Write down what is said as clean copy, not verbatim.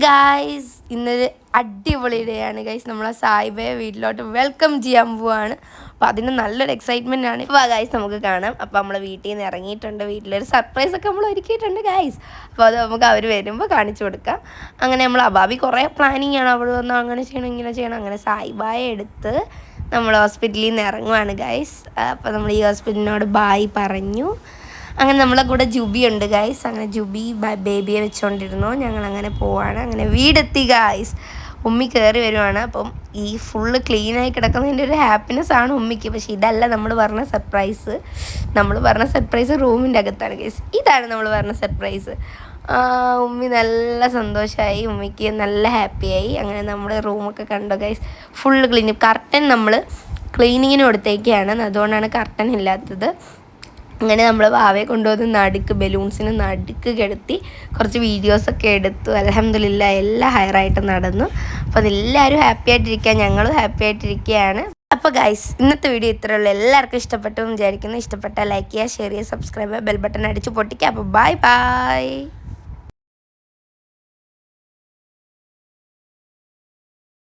Guys ഇന്നൊരു അടിപൊളി day ആണ് ഗൈസ്. നമ്മളെ സായിബയെ വീട്ടിലോട്ട് വെൽക്കം ചെയ്യാൻ പോവാണ്. അപ്പോൾ അതിന് നല്ലൊരു എക്സൈറ്റ്മെൻ്റ് ആണ്. ഇപ്പോൾ ഗൈസ് നമുക്ക് കാണാം. അപ്പോൾ നമ്മളെ വീട്ടിൽ നിന്ന് ഇറങ്ങിയിട്ടുണ്ട്. വീട്ടിലൊരു സർപ്രൈസൊക്കെ നമ്മൾ ഒരുക്കിയിട്ടുണ്ട് ഗൈസ്. അപ്പോൾ അത് നമുക്ക് അവർ വരുമ്പോൾ കാണിച്ചു കൊടുക്കാം. അങ്ങനെ നമ്മൾ അബാബി കുറേ പ്ലാനിങ് ആണ്. അവിടെ വന്ന് അങ്ങനെ ചെയ്യണം ഇങ്ങനെ ചെയ്യണം. അങ്ങനെ സായിബായെ എടുത്ത് നമ്മൾ ഹോസ്പിറ്റലിൽ നിന്ന് ഇറങ്ങുവാണ് ഗൈസ്. അപ്പോൾ നമ്മൾ ഈ ഹോസ്പിറ്റലിനോട് ബായ് പറഞ്ഞു. അങ്ങനെ നമ്മളെ കൂടെ ജുബി ഉണ്ട് ഗൈസ്. അങ്ങനെ ജുബി ബേബിയെ വെച്ചുകൊണ്ടിരുന്നു. ഞങ്ങളങ്ങനെ പോവാണ്. അങ്ങനെ വീടെത്തി ഗൈസ്. ഉമ്മി കയറി വരുവാണ്. അപ്പം ഈ ഫുള്ള് ക്ലീനായി കിടക്കുന്നതിൻ്റെ ഒരു ഹാപ്പിനെസ് ആണ് ഉമ്മിക്ക്. പക്ഷേ ഇതല്ല നമ്മൾ പറഞ്ഞ സർപ്രൈസ്. നമ്മൾ പറഞ്ഞ സർപ്രൈസ് റൂമിൻ്റെ അകത്താണ് ഗൈസ്. ഇതാണ് നമ്മൾ പറഞ്ഞ സർപ്രൈസ്. ഉമ്മി നല്ല സന്തോഷമായി, ഉമ്മിക്ക് നല്ല ഹാപ്പിയായി. അങ്ങനെ നമ്മൾ റൂമൊക്കെ കണ്ടു ഗൈസ്. Full clean. കർട്ടൻ നമ്മൾ ക്ലീനിങ്ങിന് കൊടുത്തേക്കാണ്, അതുകൊണ്ടാണ് കർട്ടൻ ഇല്ലാത്തത്. അങ്ങനെ നമ്മൾ വാവയെ കൊണ്ടുവന്ന് നടുക്ക് ബലൂൺസിന് നടുക്ക് കിടത്തി കുറച്ച് വീഡിയോസൊക്കെ എടുത്തു. അൽഹംദുലില്ലാ എല്ലാം ഹയറായിട്ട് നടന്നു. അപ്പോൾ അതെല്ലാവരും ഹാപ്പി ആയിട്ടിരിക്കുക, ഞങ്ങളും ഹാപ്പി ആയിട്ടിരിക്കുകയാണ്. അപ്പോൾ ഗൈസ് ഇന്നത്തെ വീഡിയോ ഇത്രയേ ഉള്ളൂ. എല്ലാവർക്കും ഇഷ്ടപ്പെട്ടു എന്ന് വിചാരിക്കുന്നു. ഇഷ്ടപ്പെട്ടാൽ ലൈക്ക് ചെയ്യുക, ഷെയർ ചെയ്യുക, സബ്സ്ക്രൈബ് ചെയ്യുക, ബെൽ ബട്ടൺ അടിച്ച് പൊട്ടിക്കുക. അപ്പോൾ ബൈ ബൈ.